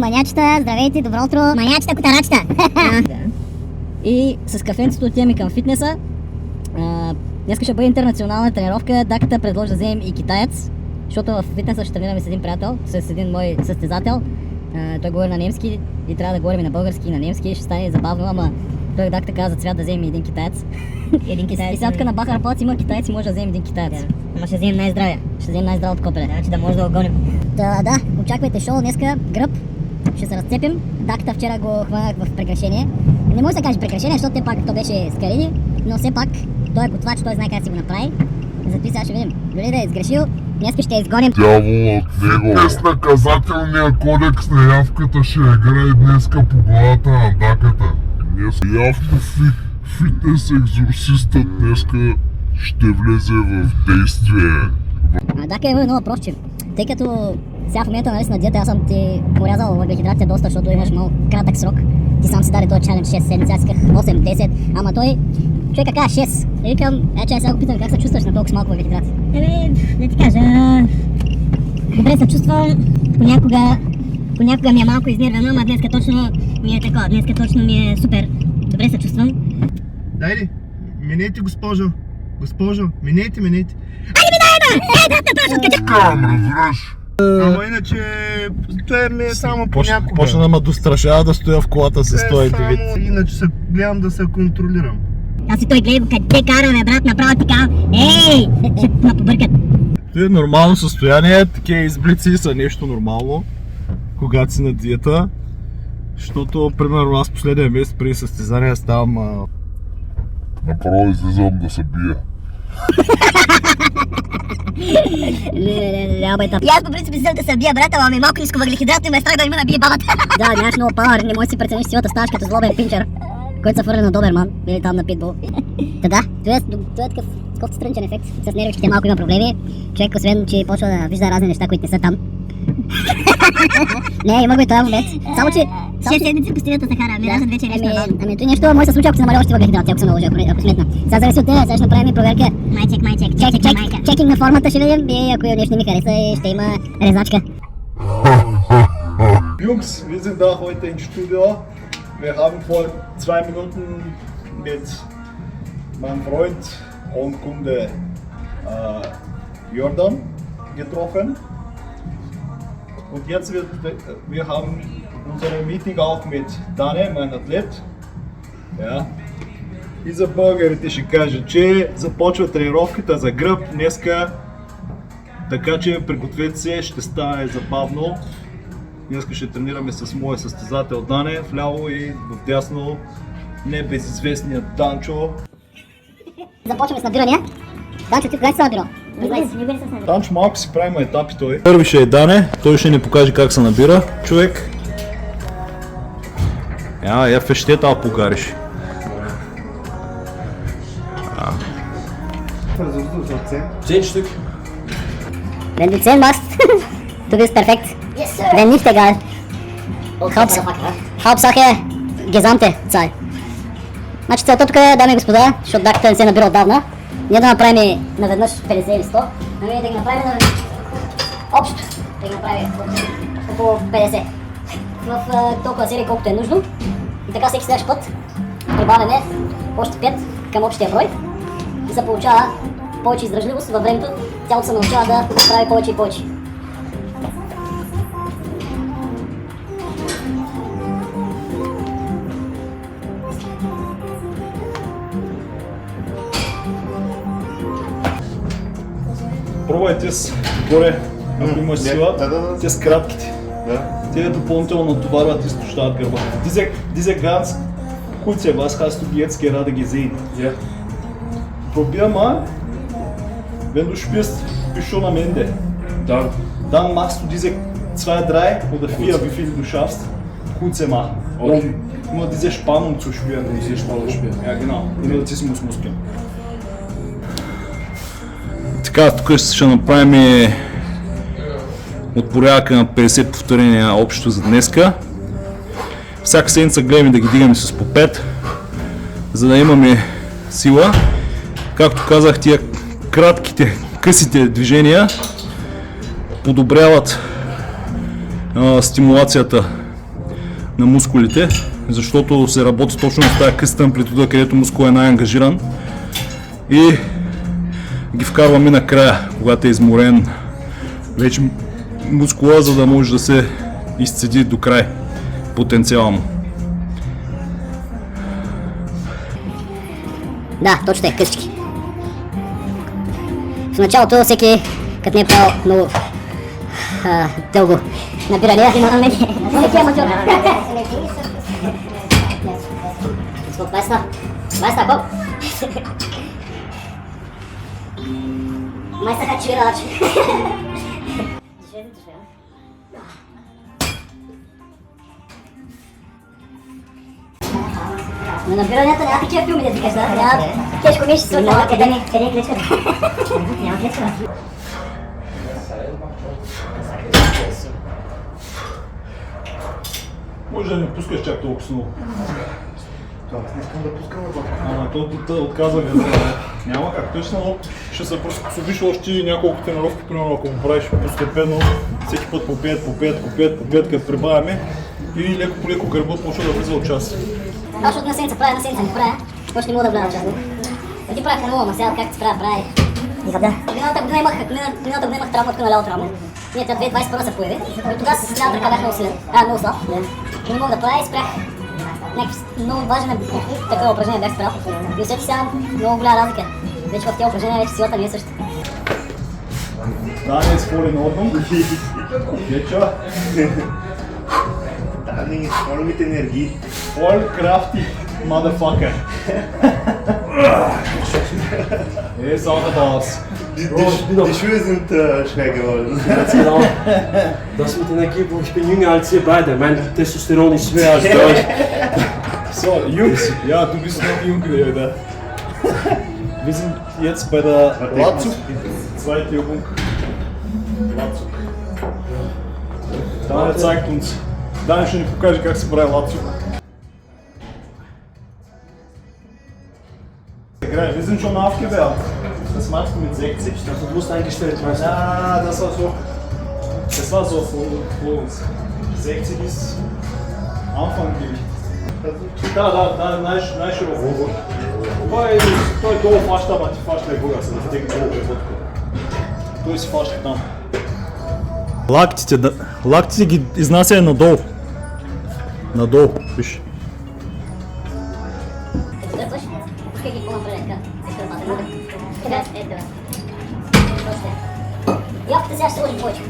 маниачета, здравейте, добро утро. Маниачета, котарачета. И с кафенцето отиваме към фитнеса. Днес ще бъде интернационална тренировка. Даката предложи да вземем и китаец, защото в фитнеса ще тренираме с един приятел, с един мой състезател. Той говори на немски и трябва да говорим на български и на немски. Ще стане забавно, ама той Даката каза за цвят да вземем един китаец. Един китаец. И сега тук на Бахар Плац има китаец и може да вземем един китаец. Ама ще вземем най-здравия. Ще вземем най-здравото копеле. Значи да може да го гоним. Да, очаквайте шоу днеска, гръб. Ще се разцепим. Даката вчера го хванах в прегрешение. Не може да се каже прегрешение, защото те пак то беше скарини, но все пак той е готвач, той знае как да си го направи. Затова сега ще видим. Дори да е сгрешил, днес ще изгоним. Дявол от него. С наказателния кодекс на явката ще играе днеска по главата на Даката. Днес явно фитнес екзорсистът днеска ще влезе в действие. Дака е много простче, тъй като сега в момента нали си на диета, аз съм ти порязал въглехидратите доста, защото имаш много кратък срок. Ти сам си даде този чалендж 6 седмици, аз исках 8-10, ама той човека каза 6. И викам, че сега го питам как се чувстваш на толкова малко въглехидрати. Не ти кажа, добре се чувствам, понякога ми е малко изнервено, ама днеска точно ми е такова, днеска точно ми е супер, добре се чувствам. Дайде, минете госпожо, минете. Айде ми дай Искам, разбираш. Ама иначе, това ми е само понякога. Почна да ме дострашава да стоя в колата с този вид. Иначе се гледам да се контролирам. Аз и той гледа къде караме, брат, направо така. Ей, ще ме побъркат. Това е нормално състояние, такива изблици са нещо нормално, когато си на диета. Защото, примерно, аз последния месец преди състезание ставам... Направо излизам да се бия. Не, бе, И аз по принцип искам да се бия, брат, ама ми е малко ниско въглехидрат и ме е страх да ми набие бабата. Да, нямаш много пауър, не можеш да си прецениш силата, ставаш като злобен пинчер, който се фърля на Доберман или там на Питбул. Да, това е такъв колко страничен ефект. С нервичките малко има проблеми. Човек, освен че почва да вижда разни неща, които не са там. Не, има го и този момент. Само че... 6 седмици пустинята Сахара, миражът вече е нещо нормално. Ами той нещо може да се случи, ако се намали още въглехидрати, ако се наложи, ако сметна. Сега зависи от тебе, сега ще направим проверка. Майчек. Чекинг на формата ще видим и ако нещо не ми хареса, ще има резачка. Jungs, wir sind da heute im Studio. Wir haben vor 2 Minuten mit meinem Freund und Kunde Jordan getroffen. Und jetzt wir haben unser Meeting auch mit Dane, mein Athlet. Ja. И за българите ще кажа, че започва тренировката за гръб днеска, така че пригответе се, ще стане забавно. Днеска ще тренираме с моя състезател Дане, вляво и вдясно небезизвестният Данчо. Започваме с набирания. Данчо, ти кога си се набирал? Данчо малко си правим етапи той. Първи ще е Дане, той ще ни покаже как се набира човек. Ja, versteht auch Bulgarisch. Versuchst du so 10 Stück. Wenn du 10 machst, du bist perfekt. Yes, sir. Wenn nicht, egal. Hauptsache gesamte Zahl. Значи целта тук е, дами и господа, защото Даката не се набира отдавна, ние да направим наведнъж 50 или 100, ами да ги направим общо, да ги направим около 50. В толкова серии колкото е нужно. И така всеки следващ път прибавяме още 5 към общия брой и се получава повече издръжливост във времето, тялото се научава да прави повече и повече. Пробвайте с горе, ако има сила, те с кратките. Те допълнително натоварват и изтощават гърба. Diese ganz kurze, was hast du jetzt gerade gesehen? Ja. Probier mal, wenn du spürst, bist schon am Ende. Dann machst du diese 2, 3 oder 4, wie viel du schaffst, kurze machen. Okay. Um nur diese Spannung zu spüren. Diese Spannung spüren. Ja, genau. Immobilismusmuskeln. Така, тук ще направим от порядъка на 50 повторения общо за днеска. Всяка седмица гледаме да ги дигаме с по 5, за да имаме сила. Както казах, тия кратките, късите движения подобряват стимулацията на мускулите, защото се работи точно с тази къста амплитуда, където мускул е най-ангажиран и ги вкарваме накрая, когато е изморен вече мускула, за да може да се изцеди до край потенциала му. Да, точно е, късички. В началото всеки, като не е правил много дълго набиране, има на всеки аматьор. Майста, Боб! Майста хачирач. На набиранията няма такива филми, да ти кажа, няма тежко ми ще се отлява. Къде е клечката? Няма клечката. Може да не пускаш чак толкова много. Това аз не искам да пускам вътре. Ама то отказва газа. Няма как. Точно ще се приспособиш още няколко тренировки, примерно ако го правиш постепенно, всеки път по 5, като прибавяме и леко по леко гърбът почва да влиза от час. Аз от на седмица правя, на седмица не правя. Още не мога да вляза в час. Преди правях много, ама сега как се прави. Миналата година имах травма на лявото рамо. Ние тя 2021 се появи. И тогава с лявата ръка бях много силен. Много слаб. И не мога да правя и спрях. Някакъв много важен такова упражнение бях спрял. И усетих сега много голяма разлика. Вече в тези упражнения вече силата ми е същата. Да, не изполи на отдом. Веча. Да, не използвайте енергии. All crafty motherfucker. Ist auch raus. Die Schuhe sind schwer geworden. Ganz genau. Das mit Energie, ich bin jünger als ihr beide. Mein Testosteron ist schwer als bei euch. So, Jungs, ja, du bist noch jung, da. Wir sind jetzt bei der Latzug, zweite Übung. Latzug. Daniel zeigt uns, Daniel ще ни покаже как се прави Latzug. Wir sind schon aufgewärmt. Das machst du mit 60. Also du musst eingestellt, weißt du? Ja, das war so vor uns. 60 ist Anfanggewicht. Da, най-широко. Той долу фаща, ама ти фаща и гора, за да вдигне долу преводко. Той си фаща там. Лактите ги изнася надолу. Надолу, виж. Пускай ги по-напред, така. Ето. Явката сега ще се сложи повече.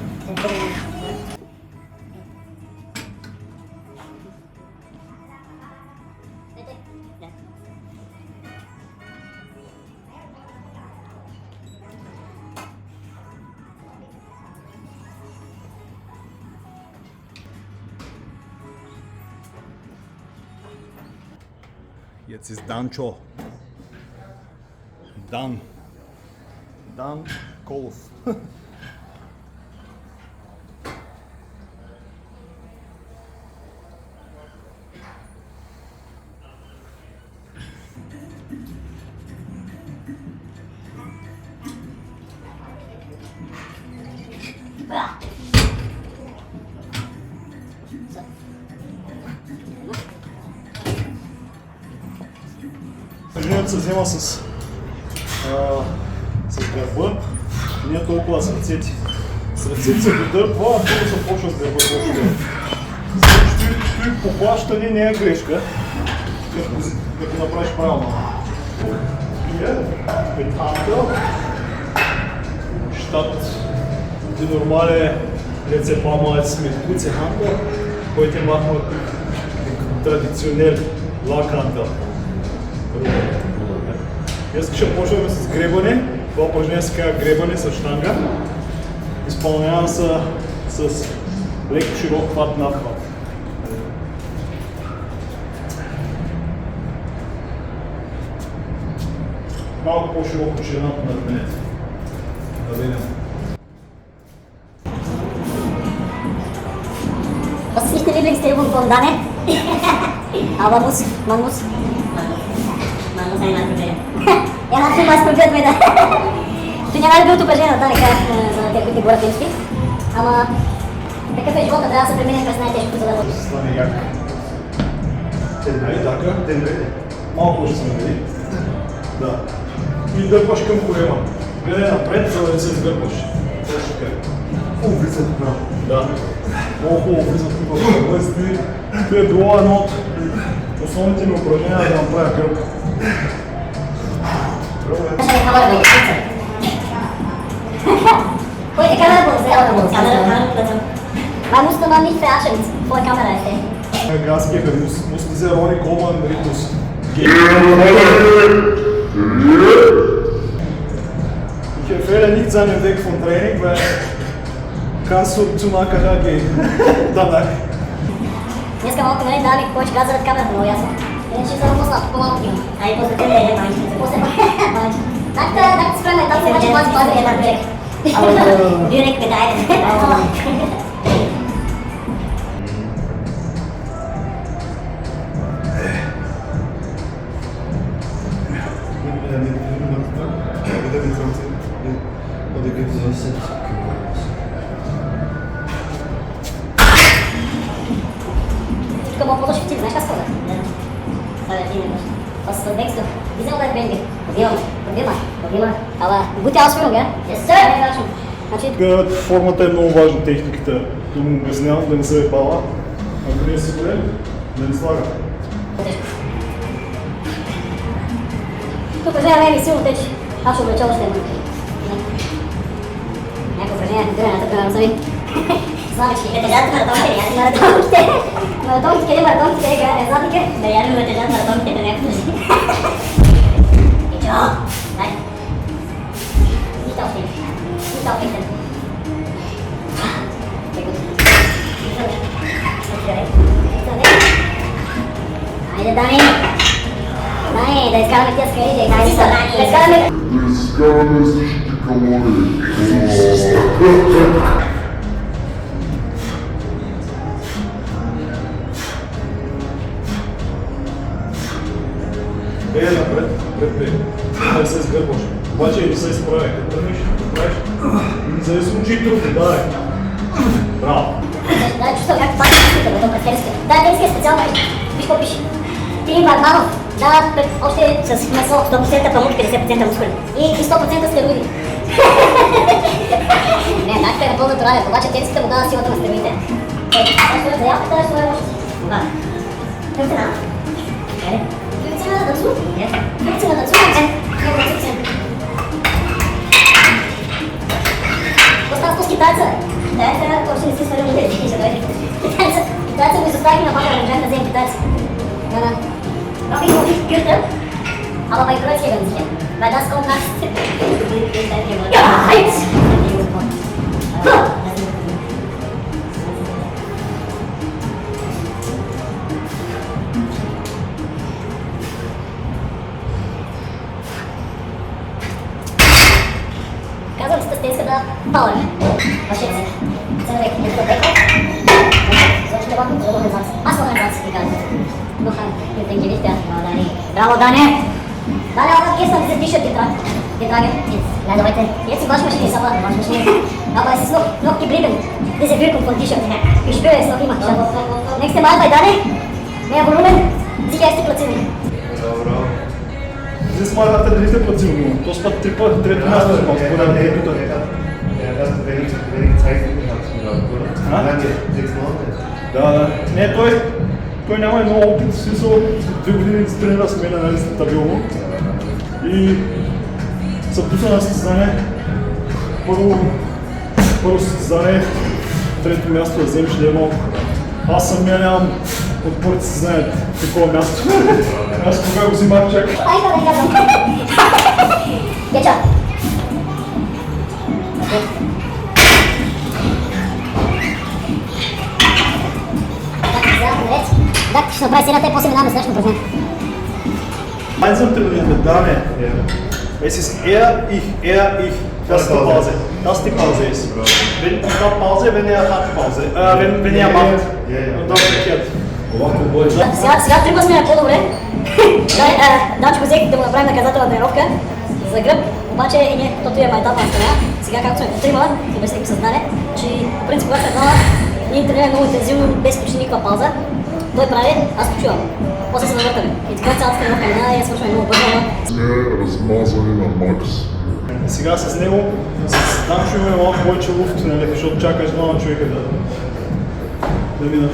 Jetzt ist Dancho. Dan Kolf. Упражнението се взема с гърба, не толкова с ръцете. С ръцете се додърпва, а тук се почва с гърба. Стои поплащане не е грешка, като направиш правилно. Метанка, statt die normale letzte paar Mal mit kurzer Handel, heute machen wir traditionell Lackhandel. Днес ще почваме с гребане. Това упражнение се казва гребане с щанга. Изпълнява се с леко широк хват над хват. Малко по-широко ширината на раменете. Да видим. Was ist nicht die Lieblingsübung von Dane? Aber man muss. Manus ein Problem. Я начин вас проблем да. Ти няма ли билото упражнение да кажа за те, които говорят немски? Ама такъв е живота, трябва да се премине през най-тежкото, за да Слане як. Ай, така. Малко ще се намери. Да. И дърпаш към колема. Гледай напред, за да не се сгърбваш. Точно така. Влизат на. Да. Много хубаво влизат тук в области. Това е било едно от основните ми упражнения да направя гръб. Koi die Kamera muss ja Man muss man nicht verarschen, vor der Kamera ist. Gasgeber muss dieser Ronny Kohlmann-Rhythmus geben. Ich empfehle nicht seinen Weg vom Training, weil kannst du zu Nakaha gehen. Danach. Днеска малко, нали, дава ми повече газ зад камерата, много ясно. Иначе съм по-слаб, по-малко имам. Ай, после тебе е банче. После банче. Так се справим, так се маче бази една човек. Direkt mit einem. Oder gibt es was jetzt? Тук мога по-лошо ти, знаеш как спорда? Това е един нещо. Това са съдбекство. И взема да е бенги. Пробима. Ала, го тяло свирам, га? Yes, sir! Значи... Формата е много важна, техниката. Да му обяснявам, да не се вепала. Ако не е сигурен, да не слага. Тук взема ми силно тече. Аз ще облеча още едно. Някакво упражнение, дървената, примерно сами. Слабички, тежат маратонките. Маратонките, задника. Да я люблю тежат маратонките на някакво си. И чо? Дай. Нищо още. Айде, Дани! Дани, да изкараме тия скалите. Да изкараме същите калории. Напред, да се сгърбваш. Обаче не се изправя, като тръгнеш, правиш, за да се учи трудно, дай. Браво. Да, чувствам как пак чувствате, бе, през херския. Да, херския е специално, виж какво пише. Тилин Варманов, да, още с месо, 100% памук, 50% мускули. И 100% стероиди. Не, так е напълно натурален, обаче херската му дава силата на стероидите. Това е заявката, това е лошо. Да. Към цена? Ере? Цена да дъцу? Цена да дъцу? Остава с китайца. Да, сега още не си свалил модели. Китайца го изоставих на бака, да можем да вземем китайца. Да. Noch nicht so viel Gürtel, aber bei Brötchen ganz sicher. Weil das kommt nach... Ja, halt! Казвам си с теска да паламе. Вашето си. Ценвек, ето деко. Защото това е организация. Аз съм организация, ти казвам. Ich denke nicht, der Dani. Bravo, Dani! Dani, aber gestern dieses T-Shirt getragen. Leider heute. Jetzt die Waschmaschine ist aber Waschmaschine. Aber es ist noch geblieben. Diese Wirkung von T-Shirt. Ich spüre es noch immer. Nächste Mal bei Dani. Mehr Volumen. Sicher erste Platzierung. Bravo. Здесь мадата дали сте платил, то спад трето място е малко по-добре. Erst wenig Zeit gehabt, oder? 6 Monate. Да. Не, той няма много опит, в смисъл 2 години да тренира с мен, нали, стабилно. И се пусна на състезание. Първо състезание, трето място да вземеш ли е малко. Аз самия нямам от първите състезания такова място. Аз кога го взимах, чакай. Айде да казвам. Геча. Да, ще направи серията и после минаваме следващото упражнение. Gemeinsam trainieren, Dani. Es ist ich, das die Pause. Das die Pause ist. Wenn ich habe Pause, wenn hat Pause. Wenn macht. Und dann verkehrt. Сега трипа сме по-добре. Дачко взех да му направим наказателна тренировка за гръб, обаче ние, като имаме етапна страна, сега както сме по трима, обясних съзнание, че по принцип когато е едно, ние тренираме много интензивно, без почти никаква пауза. Той прави, аз почувам. После се навъртаме. И така цялата тренировка мина и я свършваме много бързо. Не размазани на макс. Сега с него, с Данчо имаме малко повече луфт, нали, защото чакаш двама човека да минат.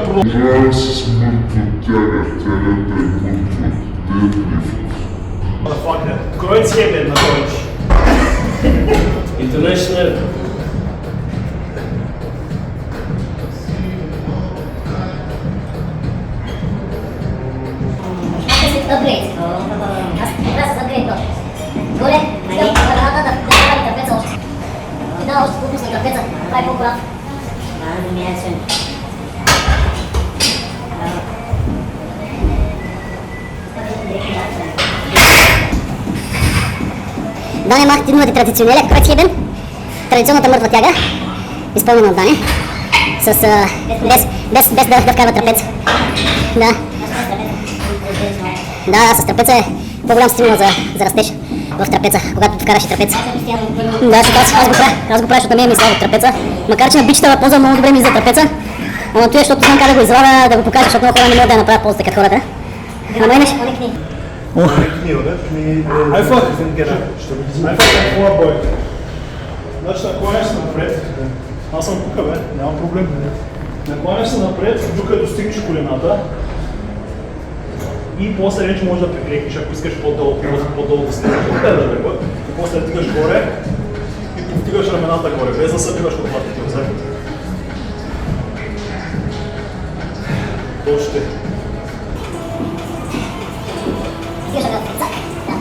Продължава с мъртва тяга, тягата е мъртва. Дедлифт. Motherfucker. Kreuzhebel на Deutsch. International. Upgrade. Аз с upgrade то. Горе, искам храната да прави трапеца още. Ти дава още глупост на трапеца, прави по-прав. Да ми е свен. Дане macht nur die traditionelle Kreuzheben. Традиционната мъртва тяга, изпълнена от Дане. Без да вкарва трапец. Да. Да, с трапеца е по-голям стимул за растеж в трапеца, когато вкараш и трапец. Да, защото аз го правя, защото на мен ми слава от трапеца. Макар че на бичата ползва много добре ми за трапеца. Ама това е, защото знам как да го извадя, да го покажа, защото много хора не могат да я направят ползата като хората. Ама имаш? Einfach ein Vorbeugen. Значи наклоняш се напред. Аз съм тук, бе, няма проблем. Наклоняш се напред, докато достигнеш колената. И после вече можеш да прикрепиш, ако искаш по-долу да слезеш от беда брега. И после тигаш горе и повтигаш рамената горе, без да събиваш от лапите отзад. Точно. Стигаш да цак. Да.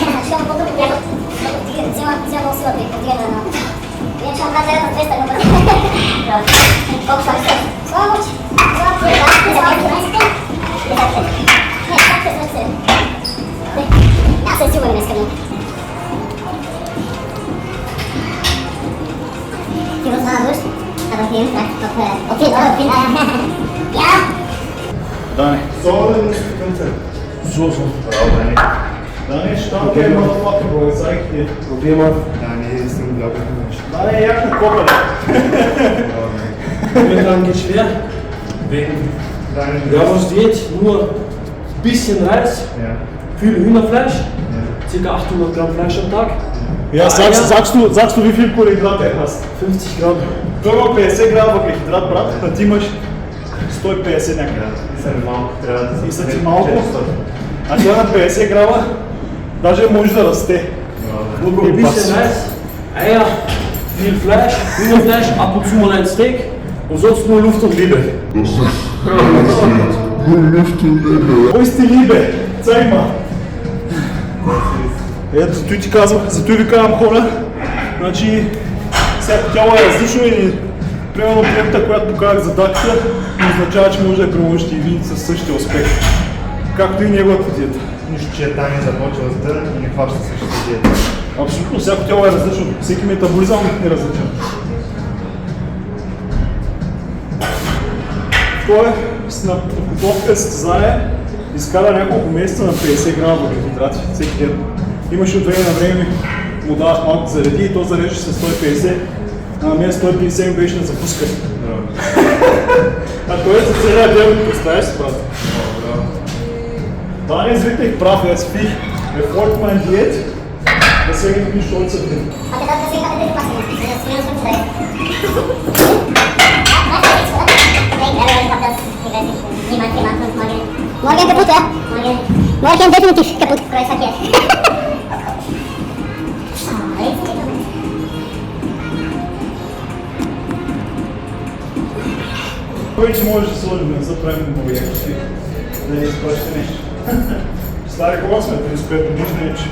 Ама ще имам по-друго бяга. Взема много сила при повдигане на... Вие ще направя на 200 пъти. Колко са ли? Слава мочи! Аз се силвам днеска много. Ти го знаваш? Отин. Я! Dane. Sollen nicht konzert. So. Dane, stark, okay, motherfucker, bro, jetzt zeig ich dir. Probier mal. Nein, ist ein unglaublicher Mensch. Dane, jagt eine Koppel. Momentan geht schwer. Wegen ja, was steht, nur ein bisschen Reis, Ja. viel Hühnerfleisch, ca. 800 Gramm Fleisch am Tag. Ja, sagst du, wie viel Kohlenhydrate du hast? 50 Gramm. Първо 50 грама въглехидрат, брат, а ти имаш 150 някъде. Малко трябва да И са ти малко, а тя на 50 грама даже може да расте. Ein bisschen Reis, Eier, viel Fleisch, Hühnerfleisch, ab und zu mal ein Steak und sonst nur Luft und Liebe. Nur Luft und Liebe. Wo ist die Liebe? Zeig mal. Ето, той ти казвах, зато ви казвам хора, значи всяко тяло е различно и примерно приемата, която показах за даката, не означава, че може да я приложите и вие със същия успех, както и неговата диета. Нищо, че Таня започва с дън и не хваща същата диета. Абсолютно, всяко тяло е различно, всеки метаболизъм е различен. Той на подготовка състезание изкара няколко месеца на 50 грама въглехидрати всеки ден. Имаше от време на време му давах малко зареди и то зареждаше се 150, а на мен 150 беше на запускане. А той е за целия ден, представяш си, брат? Da ist wirklich brav, er ist viel. Er folgt meiner Diät, deswegen bin ich stolz auf ihn. Morgen kaputt, ja? Morgen definitiv kaputt. Вече можеш да сложим, не заправим много якости, да не изпращате нещо. Стари кога сме, 35 години, че...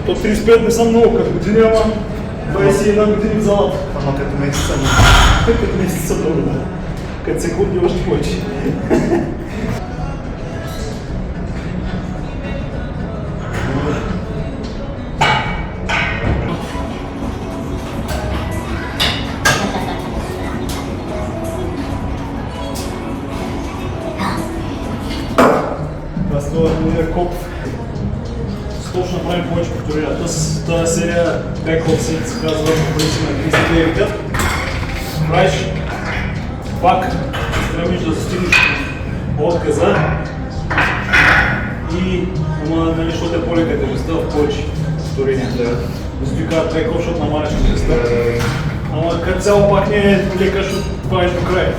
То 35 не са много като години, ама 21 години в залата. Ама като месеца не. Като месеца много, да. Като секунди още повече. какво ще направим повече повторения. Тази серия Backhop Set се казва по принцип на Кристи Дейвикът. Правиш пак, стремиш да достигнеш отказа и нали, защото е по-лека тежестта в повече повторения. Защото казват Backhop, защото намаляш тежестта. Ама като цяло пак не е лека, защото правиш до край.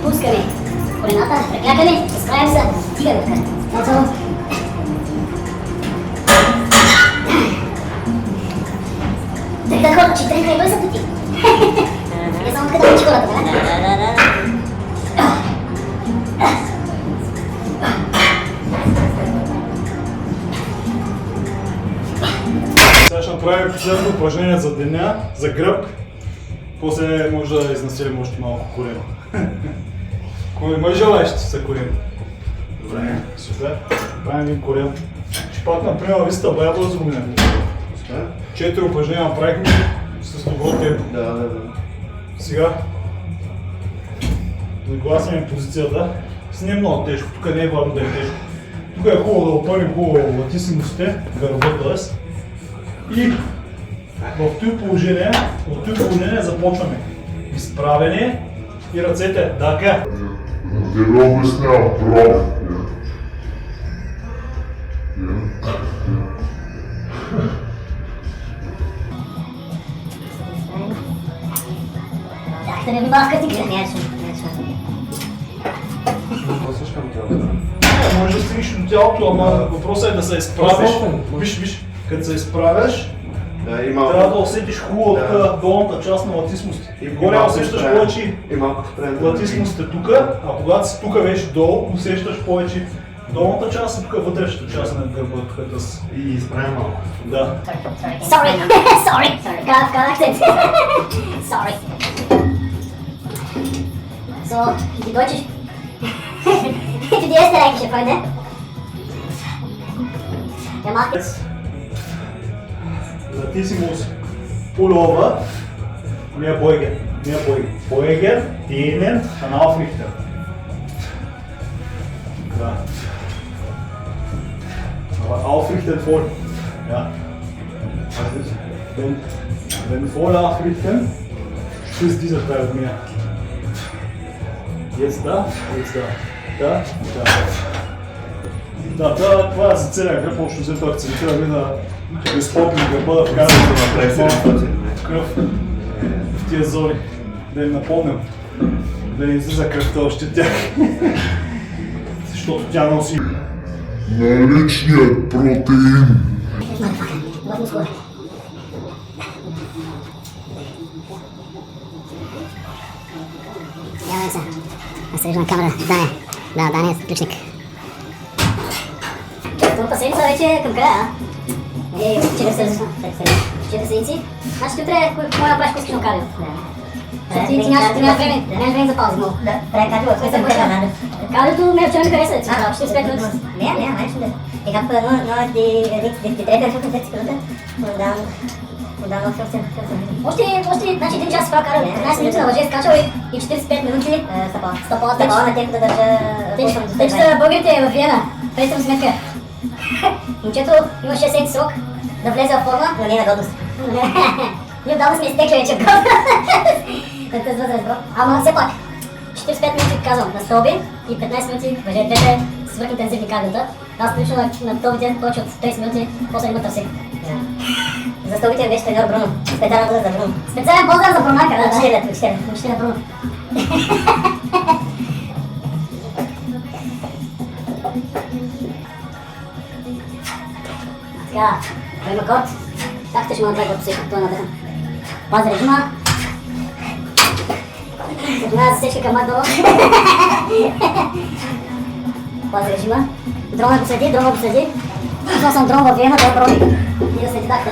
Пускаме колената, преклякаме, изправим се, стигаме така. Ето. Трета хора, че трета и бързато ти. Не само къде учи хората, да? Сега ще направим последното упражнение за деня, за гръб. После може да изнасилим още малко корема. Кой има желаещи за корем? Добре, супер. Правим един корем. Ще пак например виста бая бързо минем. 4 упражнения направихме с добро темпо. Да. Сега нагласяме позицията. С не е много тежко, тук не е важно да е тежко. Тук е хубаво да опълним хубаво латисимостите, гърба т.е. И в това положение започваме. Изправяне и ръцете. Дака. Да ви обяснявам право. Да не внимаваш като ти гледа. Може да стигнеш до тялото, ама въпросът е да се изправиш. Виж, като се изправяш, трябва да усетиш хубаво от долната част на латисмостите. Горе усещаш повече латисмостите тук, а когато си тук вече долу, усещаш повече долната част, а тук вътрешната част на гърба. И изправим малко. Да. Sorry. Казах се. Sorry. So, die Deutsche... Die österreichische Freunde. Der macht jetzt... Latissimus Pullover, mehr Beugen. Beugen, dehnen, dann aufrichten. Ja. Aber aufrichten voll. Ja. Wenn voll aufrichten, ist dieser Teil mehr. Jetzt da. Да, това е за целия гръб, общо взето акцентираме на безплотни гърба, да вкараме кръв в тия зони, да им напомням, да не излиза кръвта още от тях, защото тя носи Наличният протеин. Явам се. Аз се виждам на камера. Дане е отличник. Втората седмица вече е към края, а? 4 седмици. Значи ти утре, какво направиш къскишно кардио? Ти нямаш време за пауза много. Да, трябва кардио, което съм почва. Кардиото ме вчера ми хареса, че 45 минути. Не, майче да. И както ти трета, защото не секунда, отдавам още, значи 1 час правя кардио, 15 минути на лъже скачал и 45 минути стъпала на темпо да държа... Течета българите във Виена, представям сметка. Момчето има 6 седмици срок да влезе в форма, но не е на годност. Ние отдавна сме изтекли вече в годност. Тази възраст, бро. Ама все пак, 45 минути казвам на стълби и 15 минути въже двете свърхинтензивни кардиота. Аз лично на стълбите повече от 30 минути, после има търсик. За стълбите беше треньор Бруно. Специален поздрав за Бруно. Специален поздрав за Брунака, да, учителя Бруно. Така, има код. Как ще му направи код всеки, това надъхан. Пази режима. Тогава засечка към Макдонал. Пази режима. Дрона го следи. Аз съм дрон във Виена, той е брони. И да следи такта.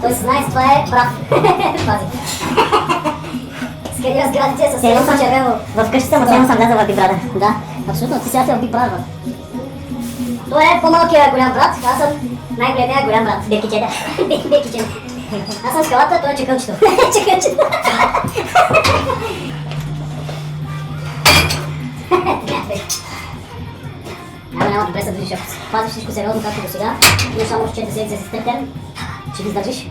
Той си знае, това е прав. Пази. Сканира сградите с едно червено. В къщата му цяло съм влязал в Big Brother. Да, абсолютно, ти сега си в Big Brother. Той е по-малкият голям брат, аз съм най-големия голям брат. Бекичета. Аз съм скалата, той е чекълчето. Няма добре се движиш, ако пазиш всичко сериозно, както до сега, имаш само 4 седмици с стептен, ще ги издържиш.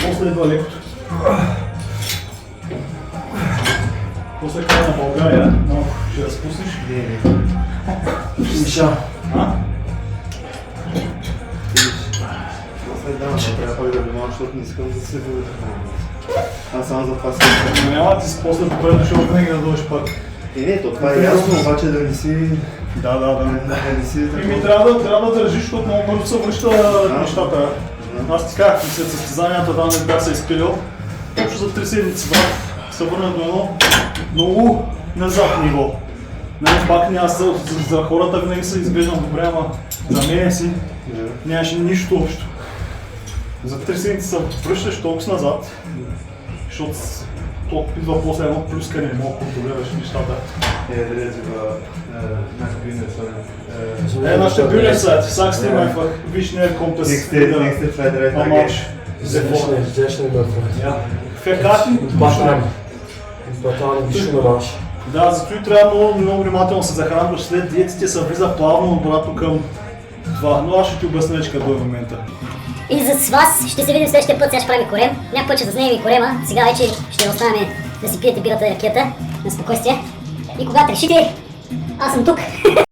После идва лекото. После края на България, малко ще разпуснеш. Миша. А? После трябва пак да внимавам, защото не искам да се бъде такова. Аз само за това си. Но няма ти после добре дошъл винаги да дойдеш пак. Не, то това е ясно, обаче да не си... Да. не си Еми трябва да държиш, защото много бързо се връща нещата. Аз ти казах, след състезанията там не бях се изпилил. Точно за 3 седмици се върна до едно много назад ниво. Нали, пак няма за хората винаги се изглеждам добре, ама за мен си нямаше нищо общо. За 3 седмици се връщаш толкова назад, защото толкова идва после едно плюскане, не мога да контролираш нещата. Нашите Bühne seid, sag's dem einfach, wie schnell kommt das nächste 2-3 am Marsch? Sehr schnell läuft das. Ja. Verkarten? Ein paar Tage, wie schon Marsch. Да, зато и трябва много внимателно се захранваш след диетите, се влиза плавно обратно към това, но аз ще ти обясня вече къде е момента. И с вас ще се видим следващия път, сега ще правим корем. Някой път ще заснемем и корема, сега вече ще оставим да си пиете бирата и ракията на спокойствие. И когато решите, аз съм тук.